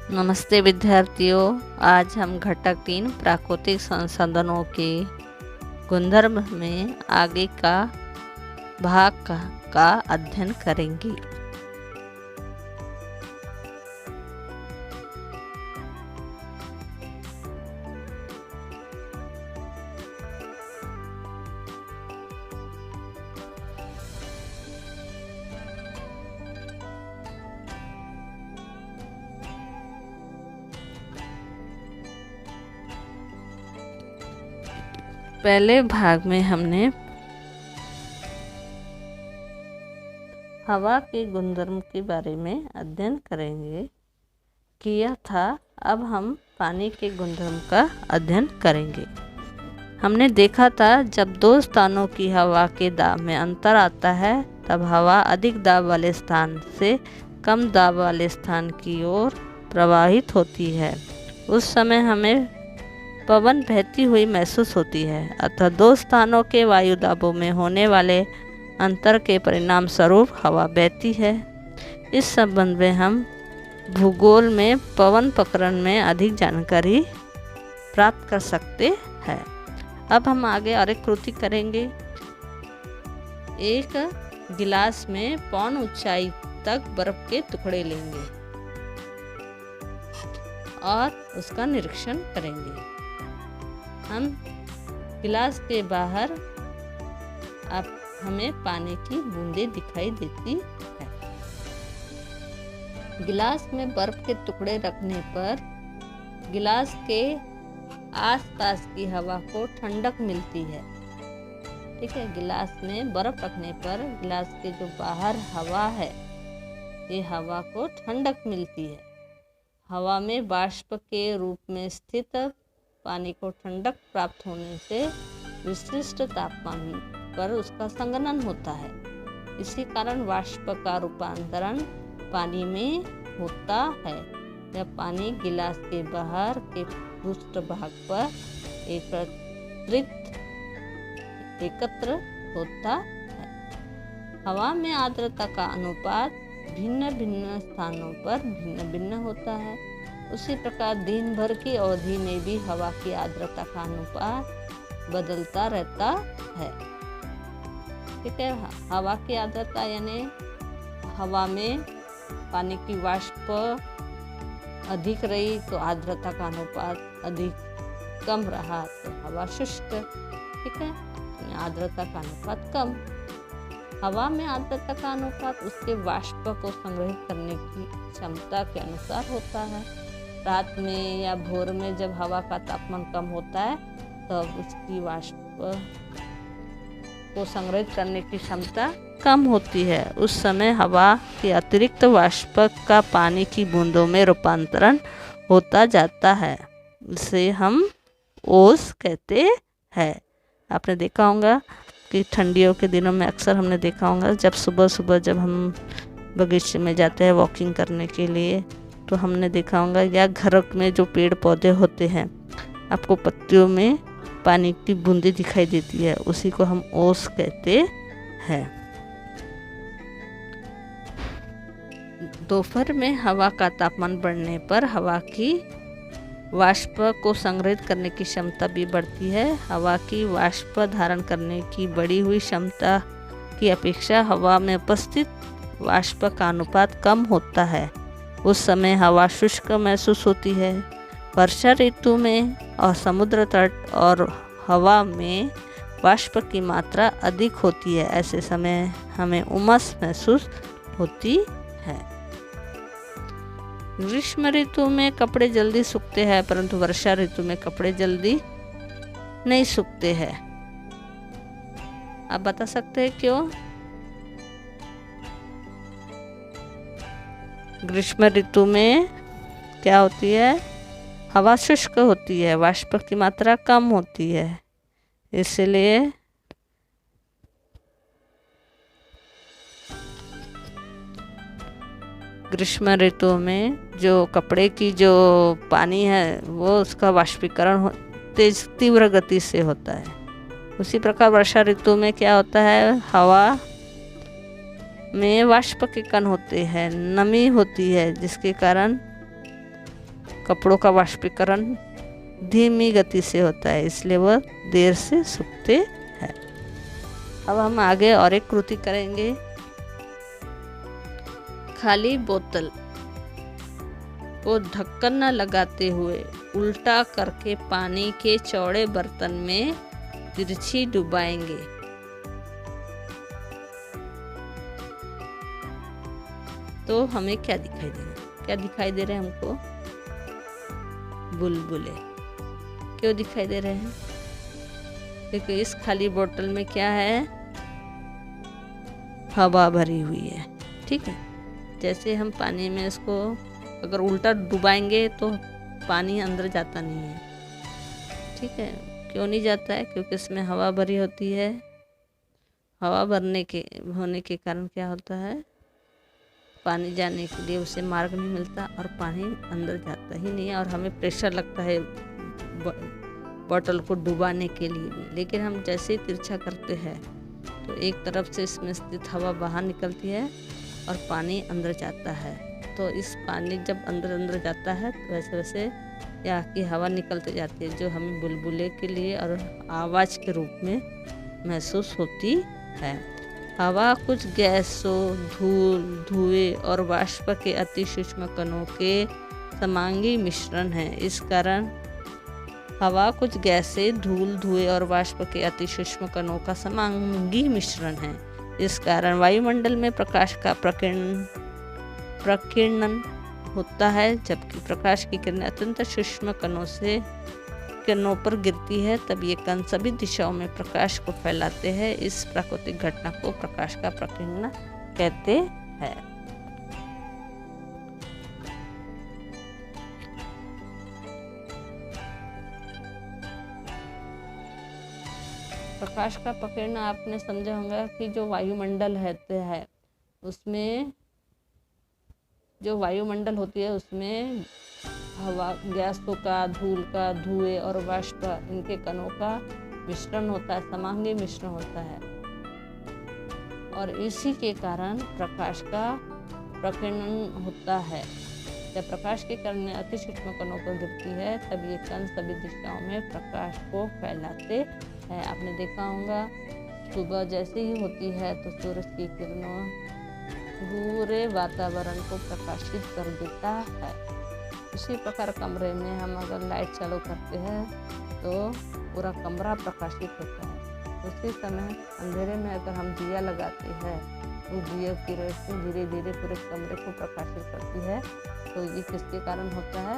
नमस्ते विद्यार्थियों। आज हम घटक 3 प्राकृतिक संसाधनों के गुणधर्म में आगे का भाग का अध्ययन करेंगे। पहले भाग में हमने हवा के गुणधर्म के बारे में अध्ययन किया था। अब हम पानी के गुणधर्म का अध्ययन करेंगे। हमने देखा था जब दो स्थानों की हवा के दाब में अंतर आता है तब हवा अधिक दाब वाले स्थान से कम दाब वाले स्थान की ओर प्रवाहित होती है। उस समय हमें पवन बहती हुई महसूस होती है। अतः दो स्थानों के वायु दाबों में होने वाले अंतर के परिणाम स्वरूप हवा बहती है। इस संबंध में हम भूगोल में पवन प्रकरण में अधिक जानकारी प्राप्त कर सकते हैं। अब हम आगे और एक कृति करेंगे। एक गिलास में पौन ऊंचाई तक बर्फ के टुकड़े लेंगे और उसका निरीक्षण करेंगे। हम गिलास के बाहर अब हमें पानी की बूंदें दिखाई देती है। गिलास में बर्फ के टुकड़े रखने पर गिलास के आसपास की हवा को ठंडक मिलती है। ठीक है, गिलास में बर्फ रखने पर गिलास के जो बाहर हवा है ये हवा को ठंडक मिलती है। हवा में वाष्प के रूप में स्थित पानी को ठंडक प्राप्त होने से विशिष्ट तापमान पर उसका संघनन होता है। इसी कारण वाष्प का रूपांतरण पानी में होता है। यह पानी गिलास के बाहर के पृष्ठभाग पर एकत्र होता है। हवा में आर्द्रता का अनुपात भिन्न भिन्न स्थानों पर भिन्न भिन्न होता है। उसी प्रकार दिन भर की अवधि में भी हवा की आर्द्रता का अनुपात बदलता रहता है। ठीक है, हवा की आर्द्रता यानी हवा में पानी की वाष्प अधिक रही तो आर्द्रता का अनुपात अधिक, कम रहा तो हवा शुष्क। ठीक है, आर्द्रता का अनुपात कम। हवा में आर्द्रता का अनुपात उसके वाष्प को संग्रहित करने की क्षमता के अनुसार होता है। रात में या भोर में जब हवा का तापमान कम होता है तब उसकी वाष्प को संग्रहित करने की क्षमता कम होती है। उस समय हवा के अतिरिक्त वाष्प का पानी की बूंदों में रूपांतरण होता जाता है। इसे हम ओस कहते हैं। आपने देखा होगा कि ठंडियों के दिनों में अक्सर हमने देखा होगा जब सुबह सुबह जब हम बगीचे में जाते हैं वॉकिंग करने के लिए तो हमने देखा होगा या घर में जो पेड़ पौधे होते हैं आपको पत्तियों में पानी की बूंदें दिखाई देती है, उसी को हम ओस कहते हैं। दोपहर में हवा का तापमान बढ़ने पर हवा की वाष्प को संग्रहित करने की क्षमता भी बढ़ती है। हवा की वाष्प धारण करने की बढ़ी हुई क्षमता की अपेक्षा हवा में उपस्थित वाष्प का अनुपात कम होता है। उस समय हवा शुष्क महसूस होती है। वर्षा ऋतु में और समुद्र तट और हवा में वाष्प की मात्रा अधिक होती है। ऐसे समय हमें उमस महसूस होती है। ग्रीष्म ऋतु में कपड़े जल्दी सूखते हैं परंतु वर्षा ऋतु में कपड़े जल्दी नहीं सूखते हैं। आप बता सकते हैं क्यों? ग्रीष्म ऋतु में क्या होती है? हवा शुष्क होती है, वाष्प की मात्रा कम होती है, इसलिए ग्रीष्म ऋतु में जो कपड़े की जो पानी है वो उसका वाष्पीकरण तीव्र गति से होता है। उसी प्रकार वर्षा ऋतु में क्या होता है? हवा में वाष्प के कण होते हैं, नमी होती है, जिसके कारण कपड़ों का वाष्पीकरण धीमी गति से होता है, इसलिए वह देर से सूखते हैं। अब हम आगे और एक कृति करेंगे। खाली बोतल को ढक्कन न लगाते हुए उल्टा करके पानी के चौड़े बर्तन में तिरछी डुबाएंगे। तो हमें क्या दिखाई देगा? क्या दिखाई दे रहे हैं हमको? बुलबुले। क्यों दिखाई दे रहे हैं? क्योंकि इस खाली बोतल में क्या है? हवा भरी हुई है। ठीक है, जैसे हम पानी में इसको अगर उल्टा डुबाएंगे तो पानी अंदर जाता नहीं है। ठीक है, क्यों नहीं जाता है? क्योंकि इसमें हवा भरी होती है। हवा भरने के होने के कारण क्या होता है? पानी जाने के लिए उसे मार्ग नहीं मिलता और पानी अंदर जाता ही नहीं है, और हमें प्रेशर लगता है बोतल को डुबाने के लिए भी। लेकिन हम जैसे ही तिरछा करते हैं तो एक तरफ से इसमें स्थित हवा बाहर निकलती है और पानी अंदर जाता है। तो इस पानी जब अंदर जाता है तो वैसे वैसे यहाँ की हवा निकलती जाती है, जो हमें बुलबुले के लिए और आवाज़ के रूप में महसूस होती है। हवा कुछ गैसों, धूल, धुएं और वाष्प के अति सूक्ष्म कणों के समांगी मिश्रण है। इस कारण हवा कुछ गैसें, धूल, धुएं और वाष्प के अति सूक्ष्म कणों का समांगी मिश्रण है। इस कारण वायुमंडल में प्रकाश का प्रकीर्णन होता है, जबकि प्रकाश की किरणें अत्यंत सूक्ष्म कणों पर गिरती है। तब ये कण सभी दिशाओं में प्रकाश को फैलाते हैं। इस प्राकृतिक घटना को प्रकाश का प्रकीर्णन कहते हैं। प्रकाश का प्रकीर्णन आपने समझा होगा कि जो वायुमंडल है उसमें जो वायुमंडल होती है उसमें हवा, गैसों का, धूल का, धुएं और वाष्प इनके कणों का मिश्रण होता है, समांगी मिश्रण होता है, और इसी के कारण प्रकाश का प्रकीर्णन होता है। जब प्रकाश की किरणें अति सूक्ष्म कणों पर गिरती है तब ये कण सभी दिशाओं में प्रकाश को फैलाते हैं। आपने देखा होगा सुबह जैसे ही होती है तो सूरज की किरणों पूरे वातावरण को प्रकाशित कर देता है। उसी प्रकार कमरे में हम अगर लाइट चालू करते हैं तो पूरा कमरा प्रकाशित होता है। उसी समय अंधेरे में अगर हम दिया लगाते हैं तो दिया की रोशनी धीरे धीरे पूरे कमरे को प्रकाशित करती है। तो ये किसके कारण होता है?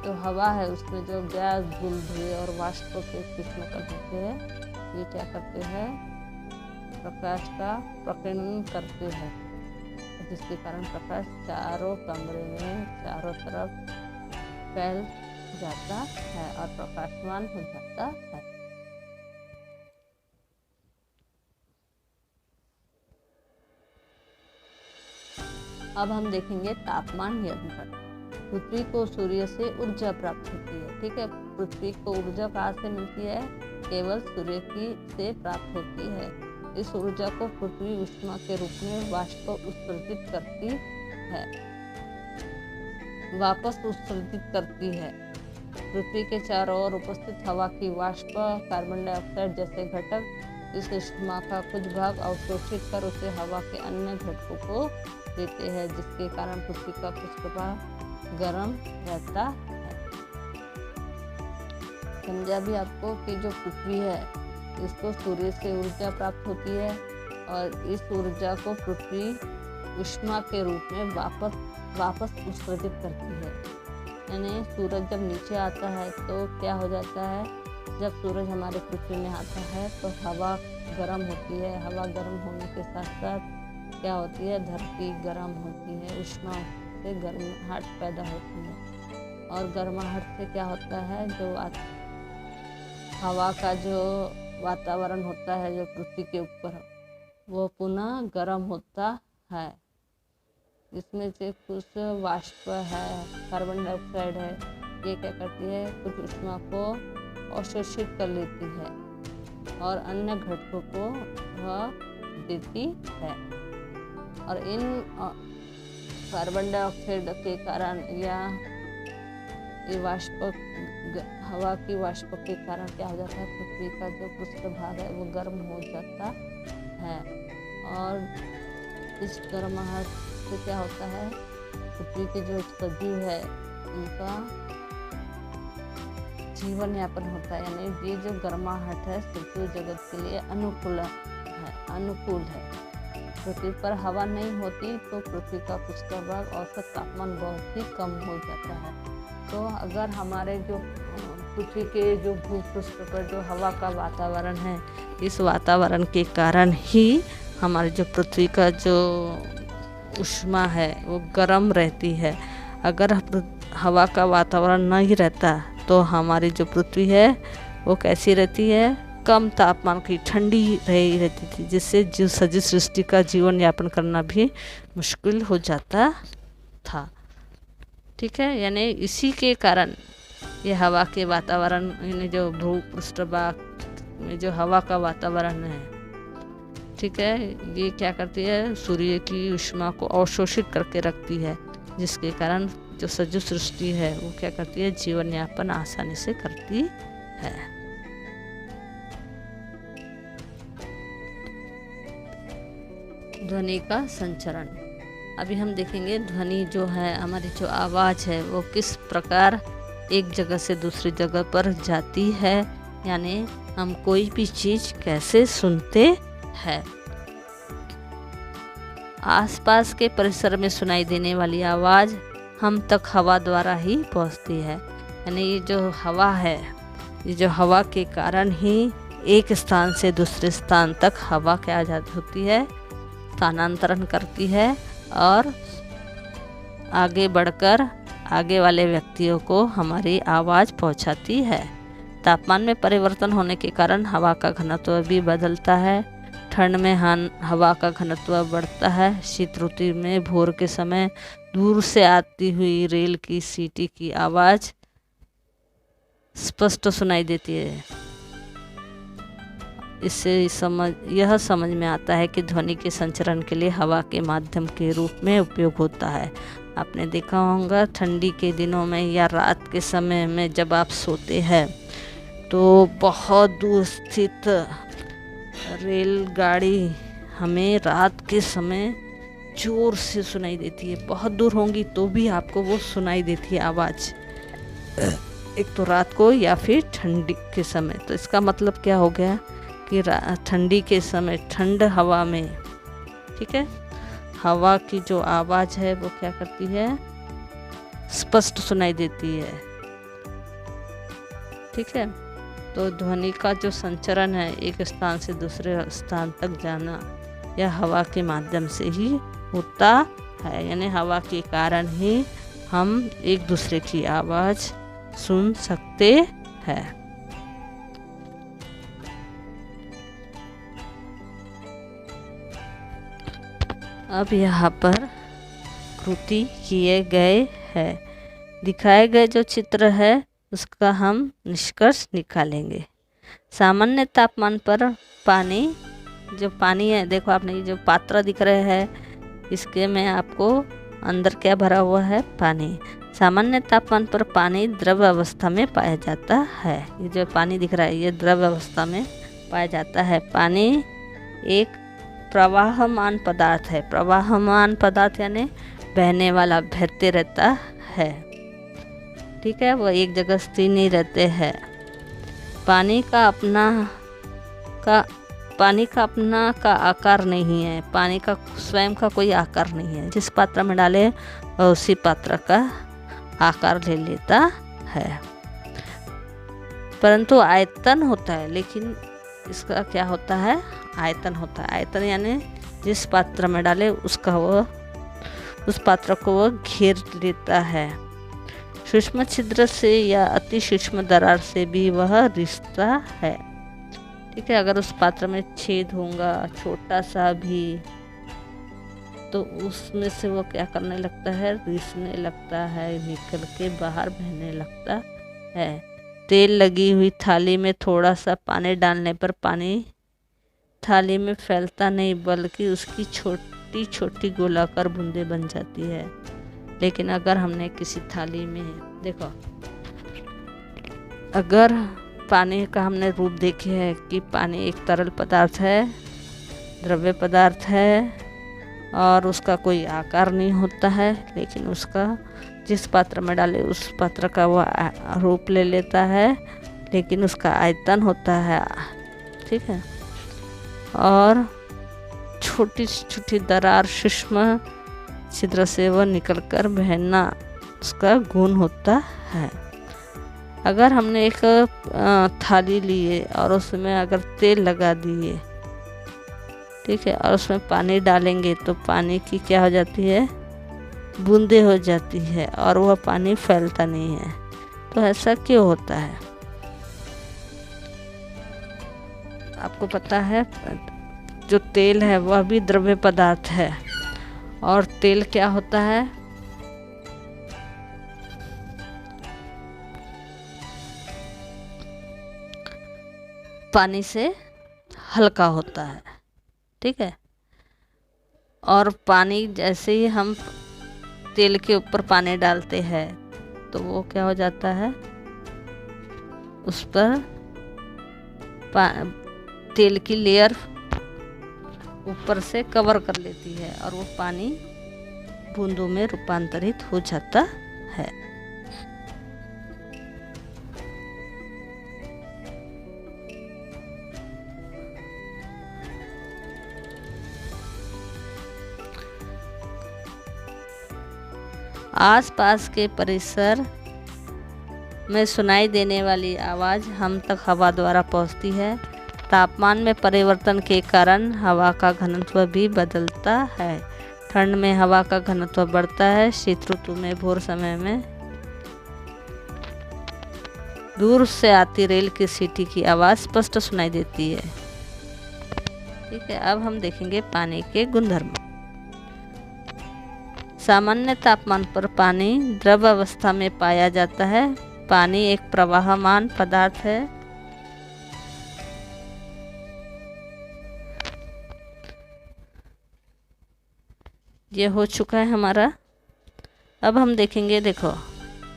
जो हवा है उसमें जो गैस, धूल, धुएं और वाष्प के सूक्ष्म कण होते हैं, ये क्या करते हैं? प्रकाश का प्रकीर्णन करते हैं, जिसके कारण प्रकाश चारों कमरे में चारों तरफ फैल जाता है और प्रकाशमान हो जाता है। अब हम देखेंगे तापमान नियंत्रण। पृथ्वी को सूर्य से ऊर्जा प्राप्त होती है। ठीक है, पृथ्वी को ऊर्जा कहाँ से मिलती है? केवल सूर्य की से प्राप्त होती है। इस ऊर्जा को पृथ्वी ऊष्मा के रूप में वाष्प उत्सर्जित करती है, वापस उत्सर्जित करती है। पृथ्वी के चारों ओर उपस्थित हवा की वाष्प, कार्बन डाइऑक्साइड जैसे घटक इस ऊष्मा का कुछ भाग अवशोषित कर उसे हवा के अन्य घटकों को देते हैं, जिसके कारण पृथ्वी का कुछ प्रभाव गर्म रहता है। समझा भी आपको कि जो पृथ्वी है इसको सूर्य से ऊर्जा प्राप्त होती है और इस ऊर्जा को पृथ्वी ऊष्मा के रूप में वापस उत्सर्जित करती है। यानी सूरज जब नीचे आता है तो क्या हो जाता है? जब सूरज हमारे पृथ्वी में आता है तो हवा गर्म होती है। हवा गर्म होने के साथ साथ क्या होती है? धरती गर्म होती है, ऊष्मा से गर्माहट पैदा होती है, और गर्माहट से क्या होता है? जो हवा का जो वातावरण होता है जो पृथ्वी के ऊपर, वो पुनः गर्म होता है। इसमें से कुछ वाष्प है, कार्बन डाइऑक्साइड है, ये क्या करती है? कुछ ऊष्मा को अवशोषित कर लेती है और अन्य घटकों को वह देती है। और इन कार्बन डाइऑक्साइड के कारण या ये हवा की वाष्प के कारण क्या हो जाता है, पृथ्वी का जो पृष्ठभाग है वो गर्म हो जाता है। और इस गर्माहट से क्या होता है, पृथ्वी के जो सजीव है उनका जीवन यापन होता है। यानी ये जो गर्माहट है पृथ्वी जगत के लिए अनुकूल है। पृथ्वी पर हवा नहीं होती तो पृथ्वी का पृष्ठभाग औसत तापमान बहुत ही कम हो जाता है। तो अगर हमारे जो पृथ्वी के जो भूपृष्ठ पर जो हवा का वातावरण है, इस वातावरण के कारण ही हमारी जो पृथ्वी का जो ऊष्मा है वो गर्म रहती है। अगर हवा का वातावरण नहीं रहता तो हमारी जो पृथ्वी है वो कैसी रहती है, कम तापमान की ठंडी रहती थी, जिससे जीव सजीव सृष्टि का जीवन यापन करना भी मुश्किल हो जाता था। ठीक है, यानी इसी के कारण ये हवा के वातावरण, यानी जो भूपृष्ठभाग में जो हवा का वातावरण है, ठीक है, ये क्या करती है, सूर्य की ऊष्मा को अवशोषित करके रखती है, जिसके कारण जो सजीव सृष्टि है वो क्या करती है, जीवन यापन आसानी से करती है। ध्वनि का संचरण। अभी हम देखेंगे ध्वनि जो है, हमारी जो आवाज़ है वो किस प्रकार एक जगह से दूसरी जगह पर जाती है, यानी हम कोई भी चीज़ कैसे सुनते हैं। आसपास के परिसर में सुनाई देने वाली आवाज़ हम तक हवा द्वारा ही पहुंचती है। यानी ये जो हवा है, ये जो हवा के कारण ही एक स्थान से दूसरे स्थान तक हवा क्या होती है, स्थानांतरण करती है और आगे बढ़कर आगे वाले व्यक्तियों को हमारी आवाज़ पहुंचाती है। तापमान में परिवर्तन होने के कारण हवा का घनत्व भी बदलता है। ठंड में हवा का घनत्व बढ़ता है। शीत ऋतु में भोर के समय दूर से आती हुई रेल की सीटी की आवाज़ स्पष्ट सुनाई देती है। इससे यह समझ में आता है कि ध्वनि के संचरण के लिए हवा के माध्यम के रूप में उपयोग होता है। आपने देखा होगा ठंडी के दिनों में या रात के समय में जब आप सोते हैं तो बहुत दूर स्थित रेलगाड़ी हमें रात के समय जोर से सुनाई देती है। बहुत दूर होंगी तो भी आपको वो सुनाई देती है आवाज़, एक तो रात को या फिर ठंडी के समय। तो इसका मतलब क्या हो गया कि ठंडी के समय ठंड हवा में, ठीक है, हवा की जो आवाज़ है वो क्या करती है, स्पष्ट सुनाई देती है। ठीक है, तो ध्वनि का जो संचरण है, एक स्थान से दूसरे स्थान तक जाना, यह हवा के माध्यम से ही होता है। यानी हवा के कारण ही हम एक दूसरे की आवाज़ सुन सकते हैं। अब यहाँ पर कृति किए गए हैं, दिखाए गए जो चित्र है उसका हम निष्कर्ष निकालेंगे। सामान्य तापमान पर पानी, जो पानी है, देखो आपने ये जो पात्र दिख रहे हैं, इसके में आपको अंदर क्या भरा हुआ है, पानी। सामान्य तापमान पर पानी द्रव अवस्था में पाया जाता है। ये जो पानी दिख रहा है ये द्रव अवस्था में पाया जाता है। पानी एक प्रवाहमान पदार्थ है। प्रवाहमान पदार्थ यानी बहने वाला, बहते रहता है। ठीक है, वो एक जगह स्थिर नहीं रहते हैं। पानी का अपना का आकार नहीं है। पानी का स्वयं का कोई आकार नहीं है। जिस पात्र में डाले वह उसी पात्र का आकार ले लेता है, परंतु आयतन होता है। लेकिन इसका क्या होता है, आयतन होता है। आयतन यानी जिस पात्र में डाले उस पात्र को वह घेर लेता है। सूक्ष्म छिद्र से या अति सूक्ष्म दरार से भी वह रिश्ता है। ठीक है, अगर उस पात्र में छेद होगा छोटा सा भी, तो उसमें से वो क्या करने लगता है, रिसने लगता है, निकल के बाहर बहने लगता है। तेल लगी हुई थाली में थोड़ा सा पानी डालने पर पानी थाली में फैलता नहीं, बल्कि उसकी छोटी छोटी गोलाकार बूंदें बन जाती है। लेकिन अगर हमने किसी थाली में, देखो, अगर पानी का हमने रूप देखे है कि पानी एक तरल पदार्थ है, द्रव्य पदार्थ है, और उसका कोई आकार नहीं होता है, लेकिन उसका जिस पात्र में डाले उस पात्र का वो रूप ले लेता है, लेकिन उसका आयतन होता है, ठीक है, और छोटी छोटी दरार सूक्ष्म छिद्र से वह निकलकर बहना उसका गुण होता है। अगर हमने एक थाली लिए और उसमें अगर तेल लगा दिए, ठीक है, और उसमें पानी डालेंगे तो पानी की क्या हो जाती है, बूंदें हो जाती है, और वह पानी फैलता नहीं है। तो ऐसा क्यों होता है? आपको पता है जो तेल है वह भी द्रव्य पदार्थ है, और तेल क्या होता है, पानी से हल्का होता है, ठीक है। और पानी जैसे ही हम तेल के ऊपर पानी डालते हैं तो वो क्या हो जाता है, उस पर तेल की लेयर ऊपर से कवर कर लेती है और वो पानी बूंदों में रूपांतरित हो जाता है। आसपास के परिसर में सुनाई देने वाली आवाज़ हम तक हवा द्वारा पहुंचती है। तापमान में परिवर्तन के कारण हवा का घनत्व भी बदलता है। ठंड में हवा का घनत्व बढ़ता है। शीत ऋतु में भोर समय में दूर से आती रेल की सीटी की आवाज़ स्पष्ट सुनाई देती है। ठीक है, अब हम देखेंगे पानी के गुणधर्म। सामान्य तापमान पर पानी द्रव अवस्था में पाया जाता है। पानी एक प्रवाहमान पदार्थ है। ये हो चुका है हमारा। अब हम देखेंगे, देखो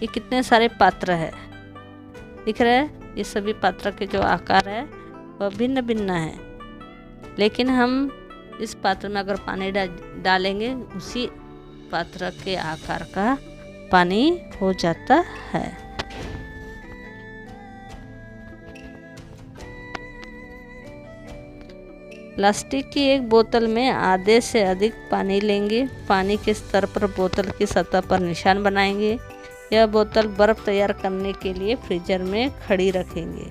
ये कितने सारे पात्र है, दिख रहे हैं? ये सभी पात्र के जो आकार है वह भिन्न भिन्न है, लेकिन हम इस पात्र में अगर पानी डालेंगे उसी पात्र के आकार का पानी हो जाता है। प्लास्टिक की एक बोतल में आधे से अधिक पानी लेंगे। पानी के स्तर पर बोतल की सतह पर निशान बनाएंगे। यह बोतल बर्फ तैयार करने के लिए फ्रीजर में खड़ी रखेंगे।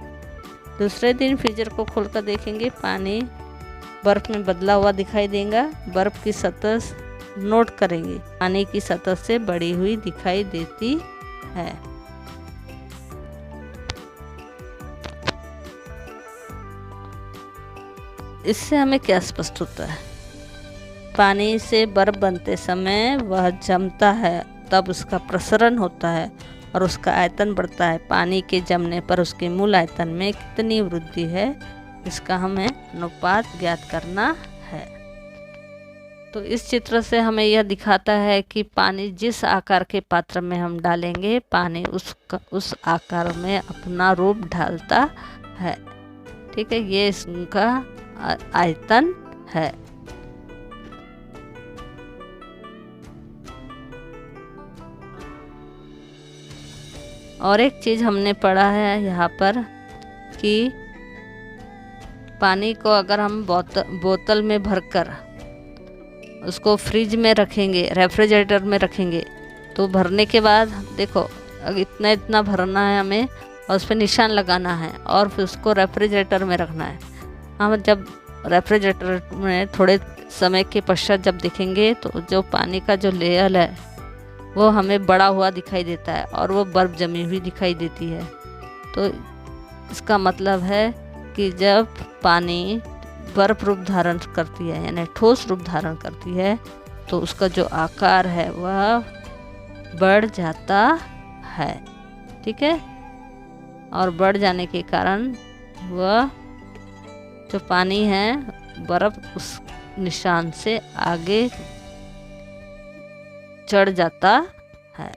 दूसरे दिन फ्रीजर को खोलकर देखेंगे, पानी बर्फ में बदला हुआ दिखाई देगा। बर्फ की सतह नोट करेंगे, पानी की सतह से बढ़ी हुई दिखाई देती है। इससे हमें क्या स्पष्ट होता है? पानी से बर्फ बनते समय वह जमता है, तब उसका प्रसरण होता है और उसका आयतन बढ़ता है। पानी के जमने पर उसके मूल आयतन में कितनी वृद्धि है, इसका हमें अनुपात ज्ञात करना है। तो इस चित्र से हमें यह दिखाता है कि पानी जिस आकार के पात्र में हम डालेंगे, पानी उस आकार में अपना रूप ढालता है। ठीक है, ये इसका आयतन है। और एक चीज़ हमने पढ़ा है यहाँ पर कि पानी को अगर हम बोतल में भरकर उसको फ्रिज में रखेंगे, रेफ्रिजरेटर में रखेंगे, तो भरने के बाद देखो इतना इतना भरना है हमें और उस पर निशान लगाना है और फिर उसको रेफ्रिजरेटर में रखना है। हम जब रेफ्रिजरेटर में थोड़े समय के पश्चात जब देखेंगे तो जो पानी का जो लेयर है वो हमें बड़ा हुआ दिखाई देता है और वो बर्फ़ जमी हुई दिखाई देती है। तो इसका मतलब है कि जब पानी बर्फ रूप धारण करती है, यानी ठोस रूप धारण करती है, तो उसका जो आकार है वह बढ़ जाता है। ठीक है, और बढ़ जाने के कारण वह जो पानी है बर्फ उस निशान से आगे चढ़ जाता है।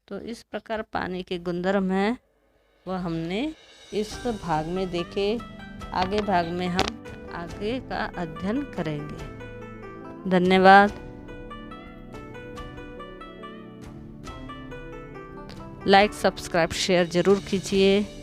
तो इस प्रकार पानी के गुणधर्म हैं वह हमने इस भाग में देखे। आगे भाग में हम आगे का अध्ययन करेंगे। धन्यवाद। लाइक, सब्सक्राइब, शेयर जरूर कीजिए।